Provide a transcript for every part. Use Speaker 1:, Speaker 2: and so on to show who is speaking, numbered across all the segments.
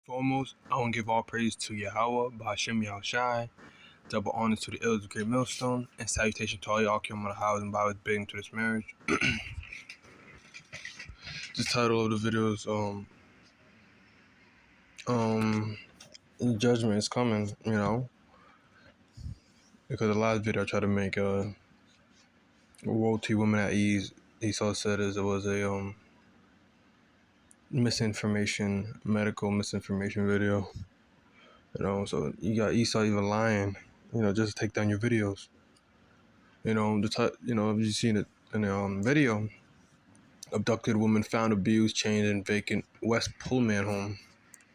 Speaker 1: Foremost, I want to give all praise to Yahweh, Ba'Hashem Yahushai, double honor to the elders of Great Millstone, and salutation to all y'all came on the house and Bible big into this marriage. The title of the video is Judgment is coming, because the last video I tried to make woe to women at ease. Esau said it was a medical misinformation video. So you got Esau even lying, just to take down your videos. If you've seen it in the video, abducted woman found abused, chained in vacant West Pullman home.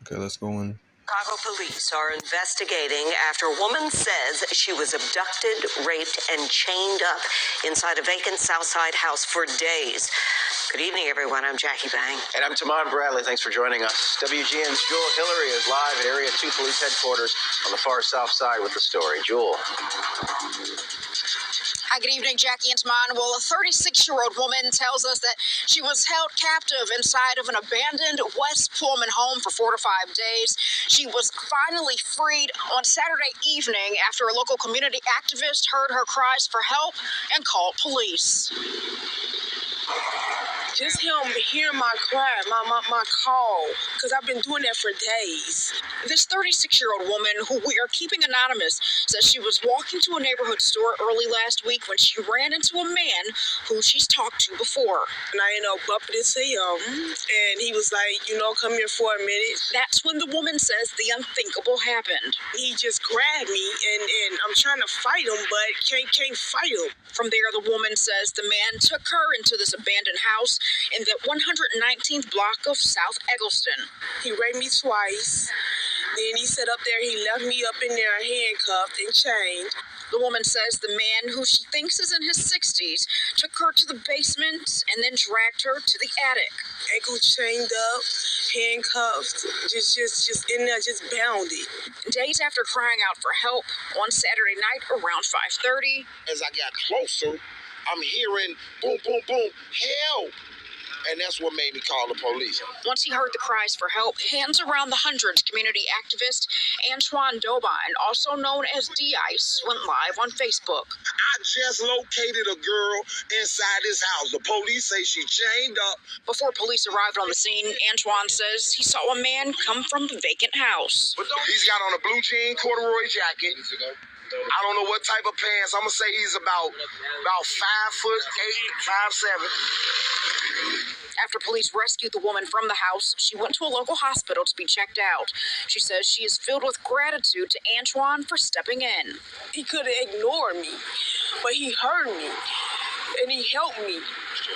Speaker 1: Okay, let's go in.
Speaker 2: Chicago police are investigating after a woman says she was abducted, raped, and chained up inside a vacant Southside house for days. Good evening, everyone. I'm Jackie Bang.
Speaker 3: And I'm Tamon Bradley. Thanks for joining us. WGN's Jewel Hillary is live at Area 2 Police Headquarters on the far south side with the story. Jewel.
Speaker 4: Hi, good evening, Jackie and Tamon. Well, a 36-year-old woman tells us that she was held captive inside of an abandoned West Pullman home for 4 to 5 days. She was finally freed on Saturday evening after a local community activist heard her cries for help and called police.
Speaker 5: Just him hearing my cry, my call, because I've been doing that for days.
Speaker 4: This 36-year-old woman, who we are keeping anonymous, says she was walking to a neighborhood store early last week when she ran into a man who she's talked to before.
Speaker 5: And I ended up bumping into him, and he was like, come here for a minute.
Speaker 4: That's when the woman says the unthinkable happened.
Speaker 5: He just grabbed me, and I'm trying to fight him, but can't fight him.
Speaker 4: From there, the woman says the man took her into this abandoned house in the 119th block of South Eggleston.
Speaker 5: He raped me twice. Then he sat up there, he left me up in there handcuffed and chained.
Speaker 4: The woman says the man, who she thinks is in his 60s, took her to the basement and then dragged her to the attic.
Speaker 5: Ankle chained up, handcuffed, just in there, just bounded.
Speaker 4: Days after crying out for help, on Saturday night around 5:30.
Speaker 6: As I got closer, I'm hearing boom, boom, boom, help. And that's what made me call the police.
Speaker 4: Once he heard the cries for help, Hands Around the Hundreds community activist Antoine Dobine, also known as D-Ice, went live on Facebook.
Speaker 6: I just located a girl inside this house. The police say she chained up.
Speaker 4: Before police arrived on the scene, Antoine says he saw a man come from the vacant house.
Speaker 6: He's got on a blue jean corduroy jacket. I don't know what type of pants. I'm going to say he's about 5'8", 5'7".
Speaker 4: After police rescued the woman from the house, she went to a local hospital to be checked out. She says she is filled with gratitude to Antoine for stepping in.
Speaker 5: He could have ignored me, but he heard me, and he helped me.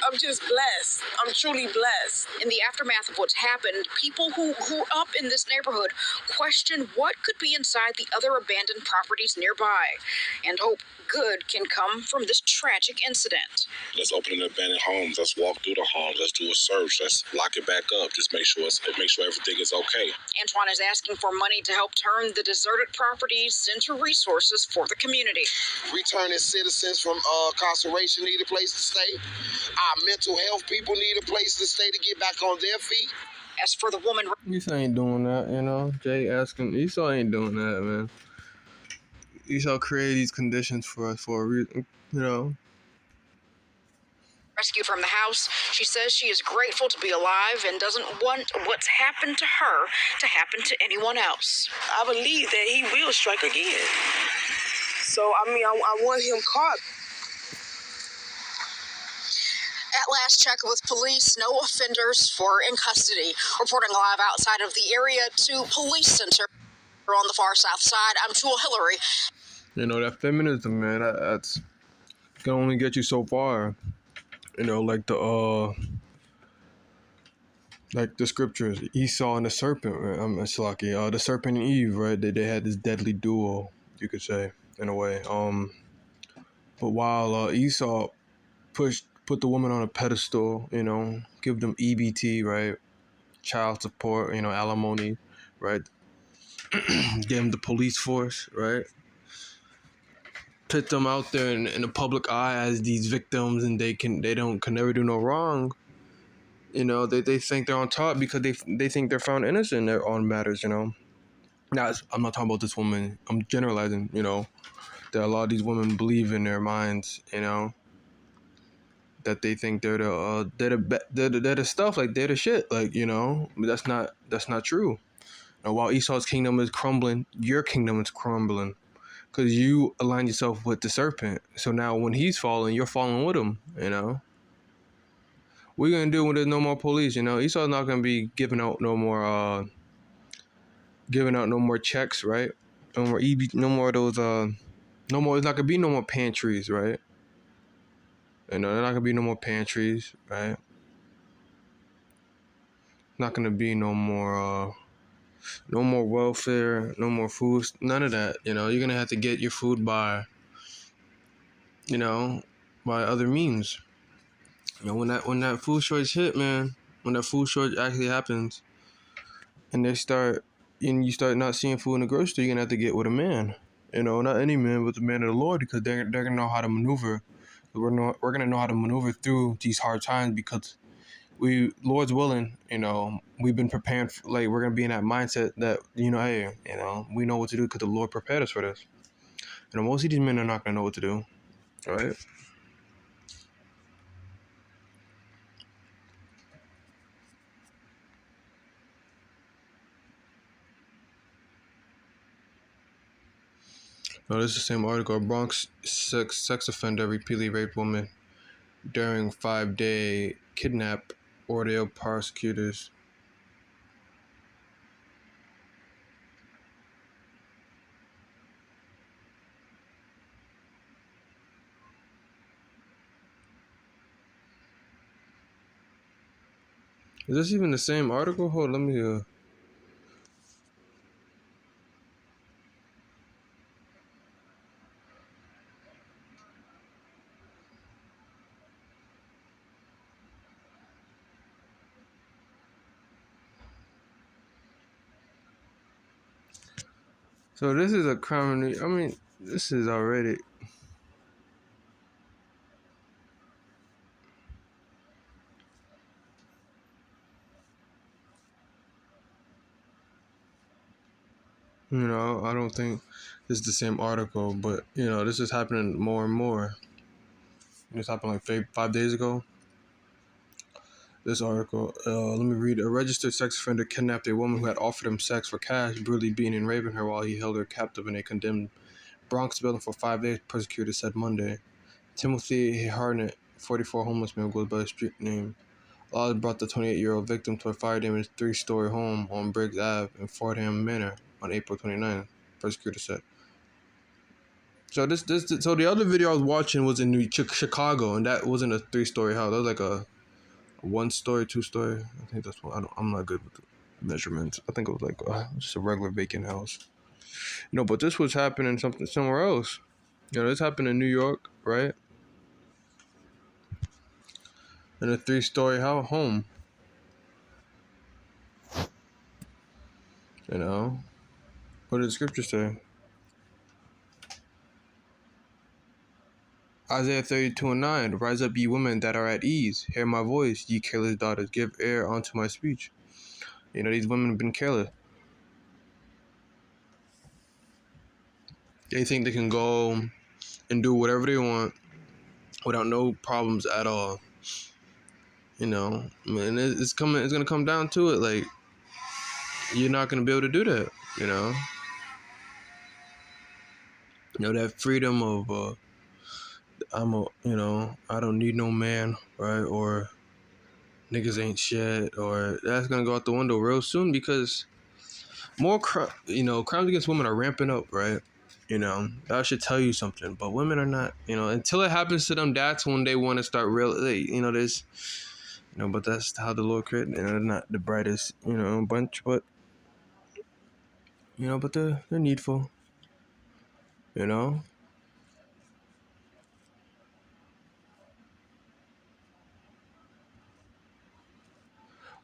Speaker 5: I'm just blessed. I'm truly blessed.
Speaker 4: In the aftermath of what's happened, people who grew up in this neighborhood question what could be inside the other abandoned properties nearby, and hope good can come from this tragic incident.
Speaker 7: Let's open the abandoned homes. Let's walk through the homes. Let's do a search. Let's lock it back up. Just make sure everything is okay.
Speaker 4: Antoine is asking for money to help turn the deserted properties into resources for the community.
Speaker 6: Returning citizens from incarceration need a place to stay. Our mental health people need a place to stay to get back on their feet.
Speaker 4: As for the woman...
Speaker 1: Esau ain't doing that, Jay asking. Esau ain't doing that, man. Esau created these conditions for us for a reason,
Speaker 4: Rescued from the house, she says she is grateful to be alive and doesn't want what's happened to her to happen to anyone else.
Speaker 5: I believe that he will strike again. So, I want him caught.
Speaker 4: At last check with police, no offenders were in custody. Reporting live outside of the Area 2 Police Center on the far south side, I'm Jewel Hillary.
Speaker 1: That feminism, man, that's can only get you so far. Like the scriptures, Esau and the serpent. Right? It's lucky. The serpent and Eve, right? They had this deadly duel, you could say, in a way. But while Esau put the woman on a pedestal, give them EBT, right? Child support, alimony, right? Give them the police force, right? Put them out there in the public eye as these victims, and they can never do no wrong. You know, they think they're on top because they think they're found innocent in their own matters. You know, now I'm not talking about this woman. I'm generalizing. You know, that a lot of these women believe in their minds. You know, that they think they're the stuff, like they're the shit. Like, you know, but that's not true. And while Esau's kingdom is crumbling, your kingdom is crumbling because you align yourself with the serpent. So now when he's falling, you're falling with him. You know. What are you gonna do when there's no more police? You know, Esau's not gonna be giving out no more checks, right? No more no more of those no more. It's not gonna be no more pantries, right? You know, there's not gonna be no more pantries, right? Not gonna be no more welfare, no more food, none of that. You know, you're gonna have to get your food by, you know, by other means. You know, when that food shortage hit, man, when that food shortage actually happens, and you start not seeing food in the grocery store, you're gonna have to get with a man. You know, not any man, but the man of the Lord, because they're gonna know how to maneuver. We're gonna know how to maneuver through these hard times because Lord's willing, you know, we've been preparing. Like, we're gonna be in that mindset that, you know, hey, you know, we know what to do because the Lord prepared us for this. You know, most of these men are not gonna know what to do, right? No, this is the same article. A Bronx sex offender repeatedly raped woman during 5-day kidnap ordeal. Prosecutors. Is this even the same article? Hold on, let me So this is a crime. I mean, this is already. You know, I don't think this is the same article, but, you know, this is happening more and more. This happened like 5 days ago. This article, let me read. A registered sex offender kidnapped a woman who had offered him sex for cash, brutally beating and raping her while he held her captive in a condemned Bronx building for 5 days, prosecutors said Monday. Timothy Harnett, 44, homeless man, goes by the street name. Laws brought the 28-year-old victim to a fire-damaged 3-story home on Briggs Ave in Fordham Manor on April 29th, prosecutors said. So so the other video I was watching was in Chicago, and that wasn't a 3-story house. That was like a 1-story, 2-story. I think that's what I'm not good with the measurements. I think it was like just a regular vacant house. You know, but this was happening somewhere else. You know, this happened in New York, right? In a 3-story home. You know, what did the scripture say? Isaiah 32:9, rise up, ye women that are at ease. Hear my voice, ye careless daughters. Give ear unto my speech. You know, these women have been careless. They think they can go and do whatever they want without no problems at all. You know, and it's gonna come down to it. Like, you're not gonna be able to do that. You know, that freedom of I don't need no man, right? Or niggas ain't shit, or that's gonna go out the window real soon because more crimes against women are ramping up, right? You know, that should tell you something. But women are not, until it happens to them, that's when they want to start there's, but that's how the Lord created. They're not the brightest, bunch, but, but they're needful,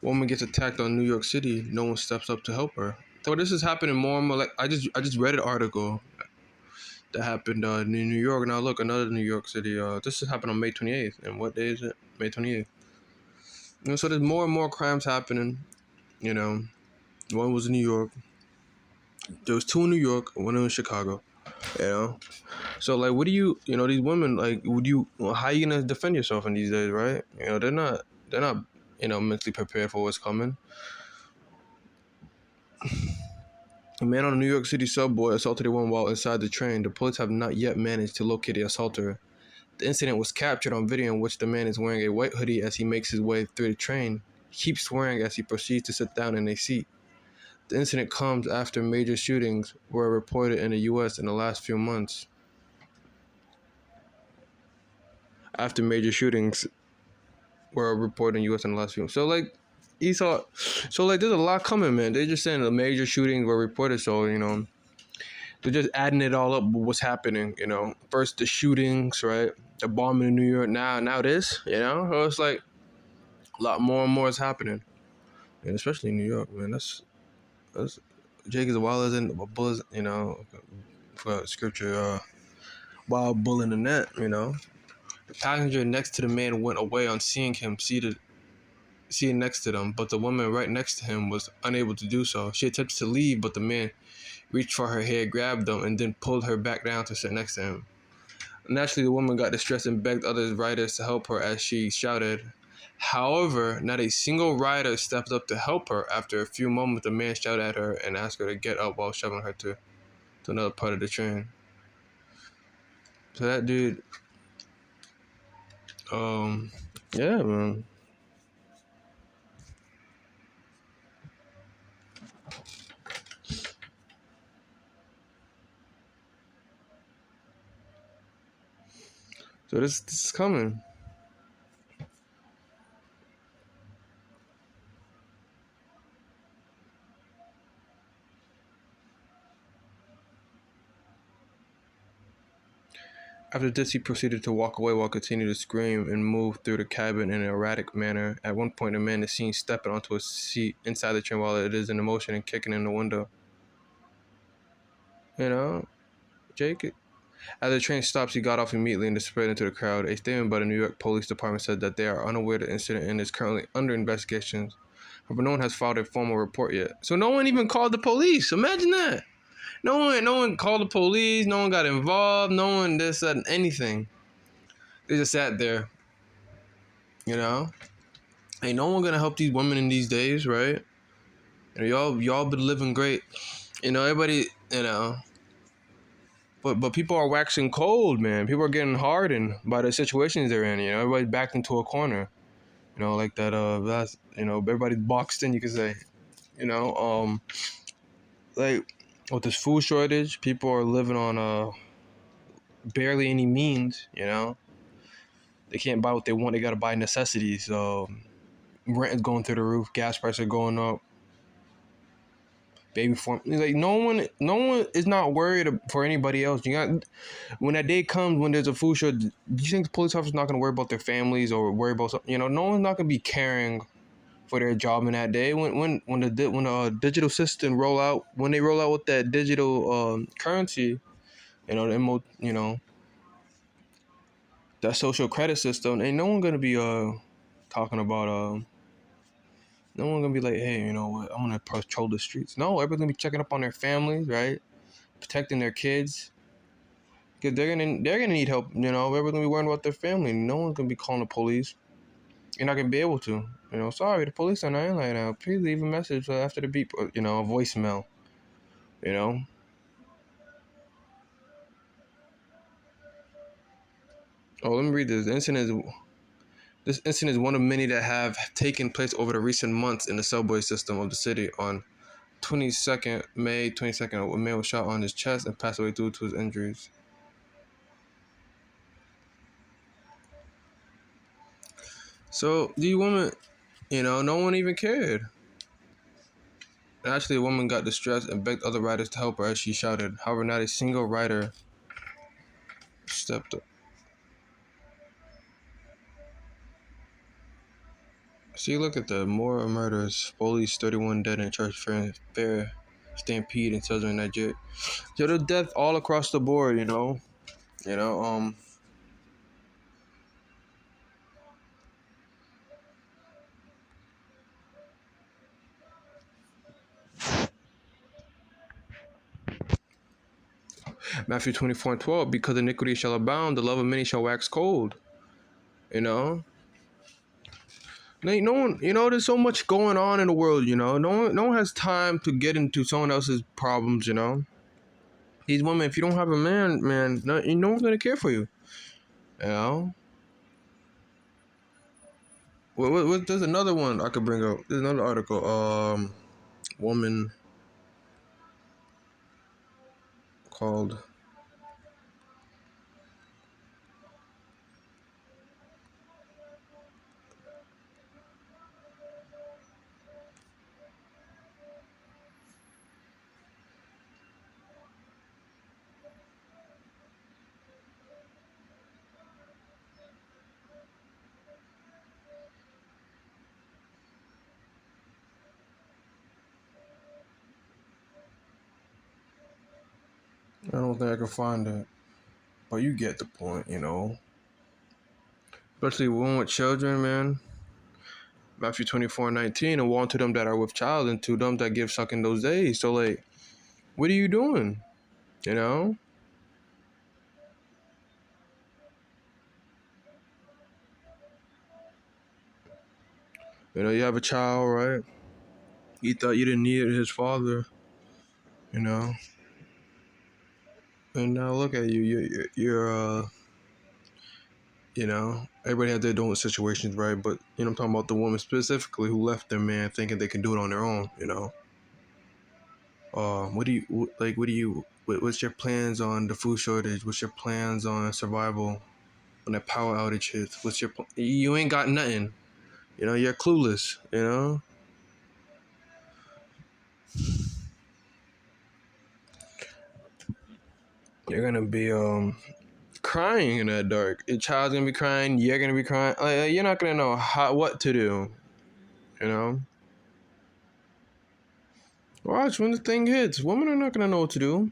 Speaker 1: Woman gets attacked on New York City, no one steps up to help her. So this is happening more and more. Like, I just read an article that happened in New York. Now look, another New York City. This has happened on May 28th. And what day is it? May 28th. So there's more and more crimes happening. One was in New York. There was 2 in New York, one in Chicago. So like, what do these women, like, how you gonna defend yourself in these days, right? They're not mentally prepared for what's coming. A man on a New York City subway assaulted a woman while inside the train. The police have not yet managed to locate the assaulter. The incident was captured on video in which the man is wearing a white hoodie as he makes his way through the train. He keeps swearing as he proceeds to sit down in a seat. The incident comes after major shootings were reported in the U.S. in the last few months. After major shootings were reported in the U.S. in the last few months. So, like, there's a lot coming, man. They're just saying the major shootings were reported, so, they're just adding it all up with what's happening, First the shootings, right? The bombing in New York, now this, So it's like a lot more and more is happening. And especially in New York, man. That's Jake is wild as in a bull, for scripture, wild bull in the net, The passenger next to the man went away on seeing him seated next to them, but the woman right next to him was unable to do so. She attempted to leave, but the man reached for her hair, grabbed them, and then pulled her back down to sit next to him. Naturally, the woman got distressed and begged other riders to help her as she shouted. However, not a single rider stepped up to help her. After a few moments, the man shouted at her and asked her to get up while shoving her to another part of the train. So that dude, yeah, man. So this is coming. After this, he proceeded to walk away while continuing to scream and move through the cabin in an erratic manner. At one point, a man is seen stepping onto a seat inside the train while it is in motion and kicking in the window. Jake. As the train stops, he got off immediately and disappeared into the crowd. A statement by the New York Police Department said that they are unaware of the incident and is currently under investigation. However, no one has filed a formal report yet. So no one even called the police. Imagine that. No one called the police. No one got involved. No one said anything. They just sat there. Ain't no one gonna help these women in these days, right? Y'all been living great. Everybody. But people are waxing cold, man. People are getting hardened by the situations they're in. Everybody's backed into a corner. Like that. That's everybody's boxed in. You could say. Like with this food shortage, people are living on barely any means. They can't buy what they want. They gotta buy necessities. Rent is going through the roof. Gas prices are going up. Baby form, like no one is not worried for anybody else. When that day comes when there's a food shortage, do you think the police officers not gonna worry about their families or worry about something? No one's not gonna be caring for their job in that day. When the digital system roll out with that digital currency, that social credit system, ain't no one gonna be talking about no one gonna be like, hey, you know what? I'm gonna patrol the streets. No, everybody's gonna be checking up on their families, right? Protecting their kids, because they're gonna need help. Everybody's gonna be worrying about their family. No one's gonna be calling the police. You're not gonna be able to. Sorry, the police are not in right now. Please leave a message after the beep. A voicemail. Oh, let me read this. This incident is one of many that have taken place over the recent months in the subway system of the city. On May 22nd, a man was shot on his chest and passed away due to his injuries. So, the woman, no one even cared. Actually, a woman got distressed and begged other riders to help her as she shouted. However, not a single rider stepped up. See, look at the more murders. Police 31 dead in church fair stampede in southern Nigeria. So there's death all across the board, Matthew 24:12, because iniquity shall abound, the love of many shall wax cold. You know? No one, there's so much going on in the world, No one has time to get into someone else's problems, These women, if you don't have a man, no one's gonna care for you. You know? There's another one I could bring up. There's another article. Woman called. I don't think I can find it, but you get the point, Especially women with children, man. Matthew 24:19, and woe unto them that are with child, and to them that give suck in those days. So, like, what are you doing? You know? You have a child, right? You thought you didn't need his father, And now look at you. You're everybody has their own situations, right? But, I'm talking about the woman specifically who left their man thinking they can do it on their own, What's your plans on the food shortage? What's your plans on survival when that power outage hits? You ain't got nothing. You're clueless, You're gonna be crying in that dark. Your child's gonna be crying. You're gonna be crying. You're not gonna know what to do. Watch when the thing hits. Women are not gonna know what to do.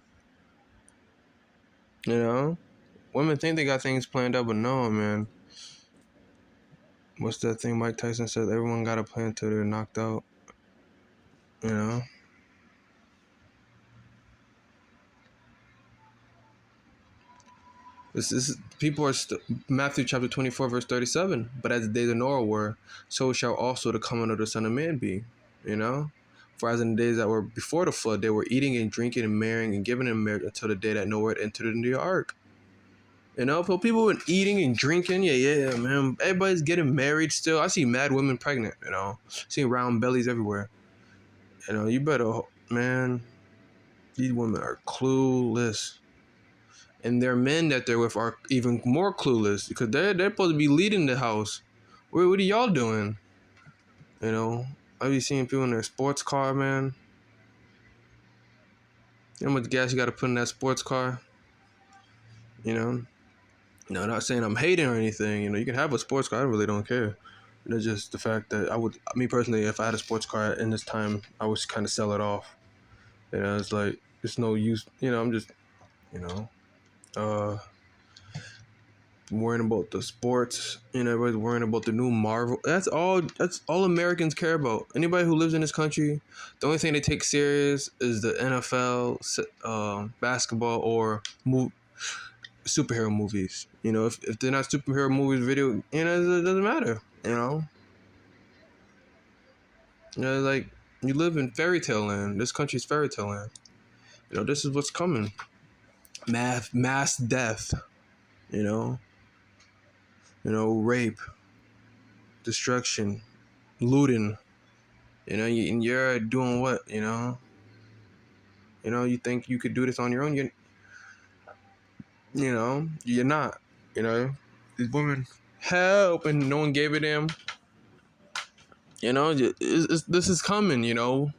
Speaker 1: Women think they got things planned out, but no, man. What's that thing Mike Tyson said? Everyone got a plan till they're knocked out. This is people are Matthew chapter 24 verse 37. But as the days of Noah were, so shall also the coming of the Son of Man be. For as in the days that were before the flood, they were eating and drinking and marrying and giving in marriage until the day that Noah entered into the ark. For people were eating and drinking, yeah, man. Everybody's getting married still. I see mad women pregnant, See round bellies everywhere. You better, man. These women are clueless. And their men that they're with are even more clueless because they're supposed to be leading the house. What are y'all doing? I be seeing people in their sports car, man. You know how much gas you got to put in that sports car? No, not saying I'm hating or anything. You can have a sports car. I really don't care. It's just the fact that me personally, if I had a sports car in this time, I would kind of sell it off. It's like, it's no use. I'm just, worrying about the sports. Everybody's worrying about the new Marvel. That's all Americans care about. Anybody who lives in this country, the only thing they take serious is the NFL, basketball, or superhero movies. If they're not superhero movies, it doesn't matter. Like, you live in fairy tale land. This country's fairy tale land. This is what's coming. Mass death. Rape, destruction, looting. And you're doing what? You think you could do this on your own? You're not. These women help, and no one gave it them. This is coming. To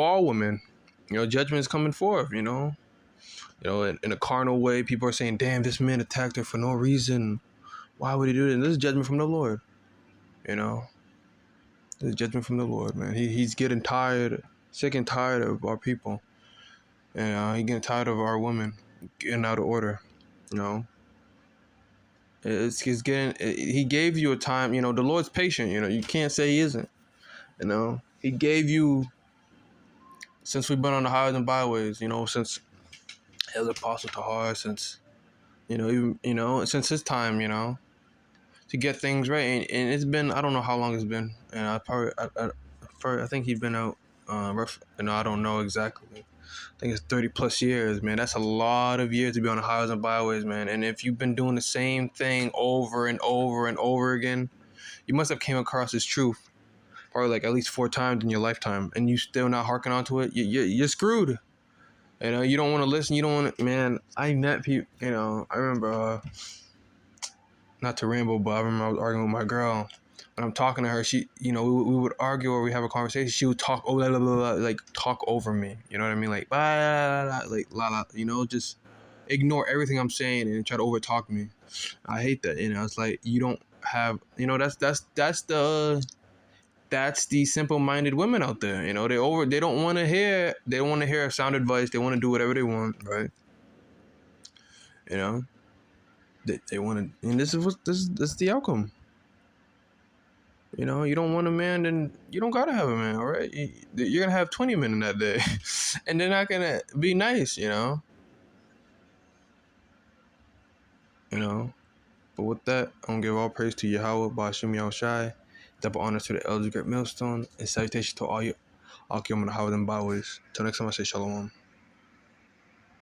Speaker 1: all women. Judgment is coming forth. In a carnal way, people are saying, "Damn, this man attacked her for no reason. Why would he do this?" This is judgment from the Lord. This is judgment from the Lord, man. He's getting sick and tired of our people. And he's getting tired of our women getting out of order. He gave you a time, the Lord's patient, you can't say he isn't. He gave you, since we've been on the highways and byways, since He was apostle to hard since, even, since his time, to get things right. And it's been, I don't know how long it's been. And I think he's been out, rough, I don't know exactly. I think it's 30 plus years, man. That's a lot of years to be on the highways and byways, man. And if you've been doing the same thing over and over and over again, you must have came across this truth probably like at least 4 times in your lifetime, and you still not harking onto it. You're screwed. You don't want to listen. You don't want to, man. I met people. I remember, not to ramble, but I remember I was arguing with my girl. When I'm talking to her, she, we would argue or we have a conversation. She would talk, like talk over me. You know what I mean? Like, blah, like, la, la, just ignore everything I'm saying and try to overtalk me. I hate that. It's like you don't have, that's the simple-minded women out there. They don't want to hear sound advice. They want to do whatever they want, right? They want to, and this is the outcome. You don't want a man, then you don't gotta have a man, all right? You're gonna have 20 men in that day, and they're not gonna be nice, But with that, I'm gonna give all praise to Yahweh, Ba'ashim Yahushai, double honor to the elders, great millstone, and salutation to all Akim and Howard and Bowers. Till next time, I say shalom.